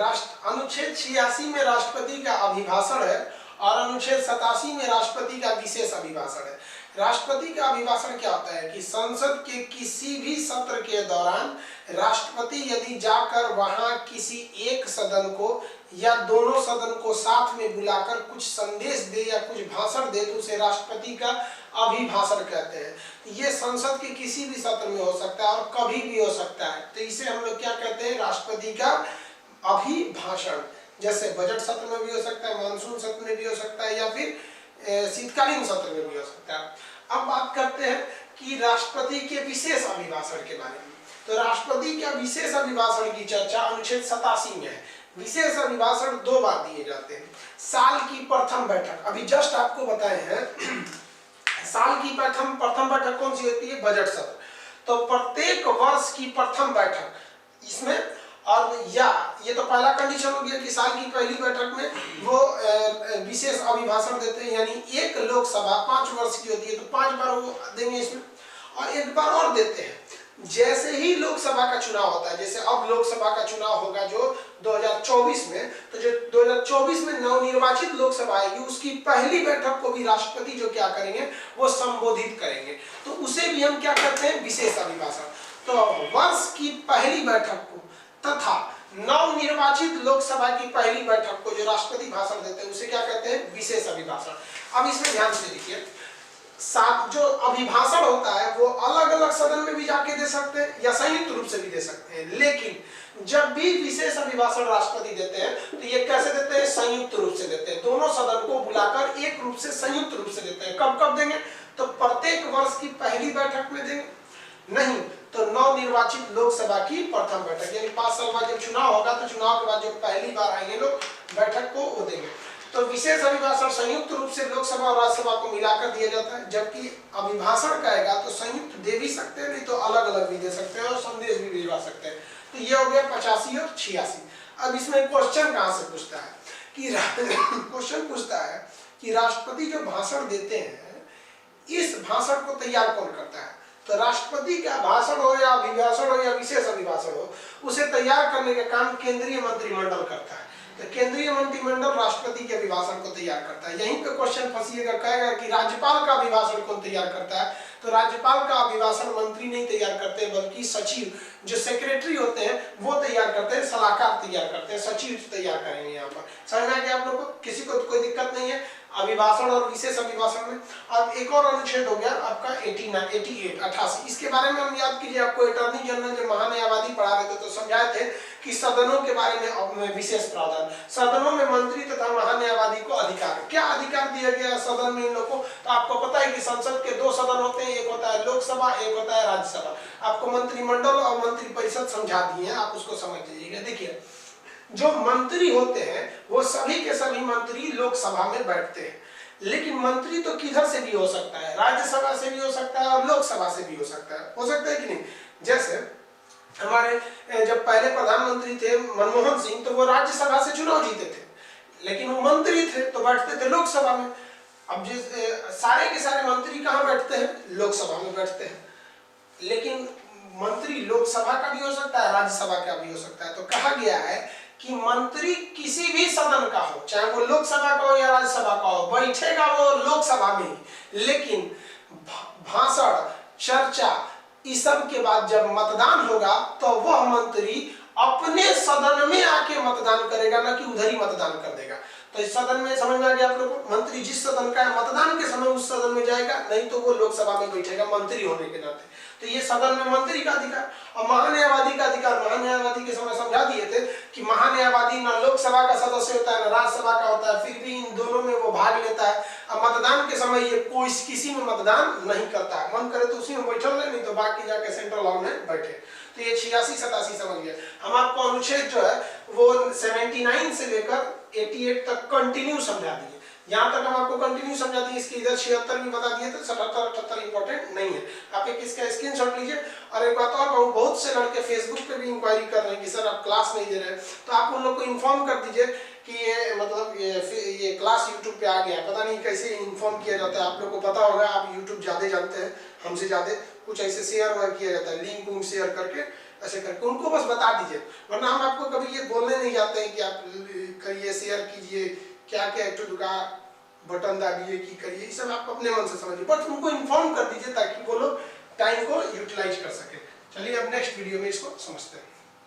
अनुच्छेद 86 में राष्ट्रपति का अभिभाषण है और अनुच्छेद 87 में राष्ट्रपति का विशेष अभिभाषण है। राष्ट्रपति का अभिभाषण क्या होता है कि संसद के किसी भी सत्र के दौरान राष्ट्रपति यदि जाकर वहां किसी एक सदन को या दोनों सदन को साथ में बुलाकर कुछ संदेश दे या कुछ भाषण दे तो उसे राष्ट्रपति का अभिभाषण कहते हैं। ये संसद के किसी भी सत्र में हो सकता है और कभी भी हो सकता है, तो इसे हम लोग क्या कहते हैं, राष्ट्रपति का अभिभाषण। जैसे बजट सत्र में भी हो सकता है, मानसून सत्र में भी हो सकता है या फिर शीतकालीन सत्र में भी हो सकता है। अब बात करते हैं कि राष्ट्रपति के विशेष अभिभाषण के बारे में। तो राष्ट्रपति के विशेष अभिभाषण की चर्चा अनुच्छेद 87 में है। विशेष अभिभाषण 2 बार दिए जाते हैं। साल की प्रथम बैठक, अभी जस्ट आपको बताए हैं, साल की प्रथम बैठक कौन सी होती है, बजट सत्र। तो प्रत्येक वर्ष की प्रथम बैठक इसमें, और या ये तो पहला कंडीशन हो गया कि साल की पहली बैठक में वो विशेष अभिभाषण देते हैं, यानी एक लोकसभा 5 वर्ष की होती है तो 5 बार वो देंगे इसमें, और एक बार और देते हैं जैसे ही लोकसभा का चुनाव होता है। जैसे अब लोकसभा का चुनाव होगा जो 2024 में, तो जो 2024 में नवनिर्वाचित लोकसभा आएगी उसकी पहली बैठक को भी राष्ट्रपति जो क्या करेंगे वो संबोधित करेंगे, तो उसे भी हम क्या कहते हैं, विशेष अभिभाषण। तो वर्ष की पहली बैठक को तथा नवनिर्वाचित लोकसभा की पहली बैठक को जो राष्ट्रपति भाषण देते हैं उसे क्या कहते हैं, विशेष अभिभाषण। अब इसमें ध्यान से देखिए, जो अभिभाषण होता है वो अलग अलग सदन में भी जाके दे सकते हैं या संयुक्त रूप से भी दे सकते हैं, लेकिन जब भी विशेष अभिभाषण राष्ट्रपति देते हैं तो ये कैसे देते हैं, संयुक्त रूप से देते हैं। दोनों सदन को बुलाकर एक रूप से संयुक्त रूप से देते हैं। कब कब देंगे, तो प्रत्येक वर्ष की पहली बैठक में देंगे, नहीं तो नवनिर्वाचित लोकसभा की प्रथम बैठक, यानी 5 साल बाद जब चुनाव होगा तो चुनाव के बाद जो पहली बार आएंगे लोग बैठक को वो देंगे। तो विशेष अभिभाषण संयुक्त रूप से लोकसभा और राज्यसभा को मिलाकर दिया जाता है, जबकि अभिभाषण कहेगा तो संयुक्त दे भी सकते हैं, नहीं तो अलग अलग भी दे सकते हैं और संदेश भी भिजवा सकते हैं। तो ये हो गया 85 और 86। अब इसमें क्वेश्चन कहां से पूछता है कि क्वेश्चन पूछता है कि राष्ट्रपति जो भाषण देते हैं इस भाषण को तैयार कौन करता है। तो राष्ट्रपति का भाषण हो या अभिभाषण हो या विशेष अभिभाषण हो, उसे तैयार करने का काम केंद्रीय मंत्रिमंडल करता है। तो केंद्रीय मंत्रिमंडल राष्ट्रपति के अभिभाषण को तैयार करता है। यहीं पे क्वेश्चन फंसिएगा, कहेगा कि राज्यपाल का अभिभाषण कौन तैयार करता है। तो राज्यपाल का अभिभाषण मंत्री नहीं तैयार करते बल्कि सचिव, जो सेक्रेटरी होते हैं वो तैयार करते हैं, सलाहकार तैयार करते हैं, सचिव तैयार करेंगे। यहाँ पर समझ में आ गया आप लोग को, किसी को कोई दिक्कत नहीं है अभिभाषण और विशेष अभिभाषण में। अब एक और अनुच्छेद हो गया आपका 88। इसके बारे में हम याद कीजिए, आपको अटॉर्नी जनरल जो महान्यायवादी पढ़ा रहे थे तो समझाए थे कि सदनों के बारे में विशेष प्रावधान, सदनों में मंत्री तथा महान्यायवादी को अधिकार, क्या अधिकार दिया गया सदन में इन लोगों को। तो आपको पता है कि संसद के 2 सदन होते हैं, एक होता है लोकसभा, एक होता है राज्यसभा। आपको मंत्रिमंडल और मंत्रिपरिषद समझा दिए हैं, आप उसको समझ लीजिएगा। देखिए, जो मंत्री होते हैं वो सभी के सभी मंत्री लोकसभा में बैठते हैं, लेकिन मंत्री तो किधर से भी हो सकता है, राज्यसभा से भी हो सकता है और लोकसभा से भी हो सकता है कि नहीं। जैसे हमारे जब पहले प्रधानमंत्री थे मनमोहन सिंह, तो वो राज्यसभा से चुनाव जीते थे, लेकिन वो मंत्री थे तो बैठते थे लोकसभा में। अब सारे के सारे मंत्री कहाँ बैठते हैं, लोकसभा में बैठते हैं, लेकिन मंत्री लोकसभा का भी हो सकता है, राज्यसभा का भी हो सकता है। तो कहा गया है कि मंत्री किसी भी सदन का हो, चाहे वो लोकसभा का हो या राज्यसभा का हो, बैठेगा वो लोकसभा में ही, लेकिन भाषण, चर्चा इस सब के बाद जब मतदान होगा तो वह मंत्री अपने सदन में आके मतदान करेगा, ना कि उधर ही मतदान कर देगा। तो इस सदन में समझ में आ गया आप लोगों को, मंत्री जिस सदन का है मतदान के समय उस सदन में जाएगा, नहीं तो वो लोकसभा में बैठेगा मंत्री होने के नाते। तो ये सदन में मंत्री का अधिकार और महान्यायवादी का अधिकार, महान्यायवादी के समय समझा दिए थे कि महान्यायवादी ना लोकसभा का सदस्य होता है ना राज्यसभा का होता है, फिर भी इन दोनों में वो भाग लेता है। अब मतदान के समय ये कोई किसी में मतदान नहीं करता है, मन करे तो उसी में बैठल रहे, नहीं तो बाकी जाके सेंट्रल हॉल में बैठे। तो ये 86-87 समझ गया। हम आपको अनुच्छेद जो है वो 79 से लेकर 88 तक कंटिन्यू समझा दिए। यहाँ तक हम आपको कंटिन्यू समझा दिए, इसकी इधर 76 भी बता दिए थे, 77-78 इंपॉर्टेंट नहीं है। आप एक इसका स्क्रीनशॉट लीजिए। और एक बात और कहूँ, बहुत से लड़के फेसबुक पे भी इंक्वायरी कर रहे हैं कि सर आप क्लास नहीं दे रहे हैं, तो आप उन लोग को इन्फॉर्म कर दीजिए कि ये मतलब ये क्लास यूट्यूब पे आ गया। पता नहीं कैसे इन्फॉर्म किया जाता है, आप लोग को पता होगा, आप यूट्यूब ज़्यादा जानते हैं हमसे ज़्यादा। कुछ ऐसे शेयर किया जाता है, लिंक शेयर करके ऐसे करके उनको बस बता दीजिए, वरना हम आपको कभी ये बोलने नहीं जाते हैं कि आप करिए, शेयर कीजिए, क्या क्या एक का बटन दाबिए कि करिए, ये सब आप अपने मन से समझिए, बट उनको इन्फॉर्म कर दीजिए ताकि वो लोग टाइम को यूटिलाइज कर सके। चलिए अब नेक्स्ट वीडियो में इसको समझते हैं।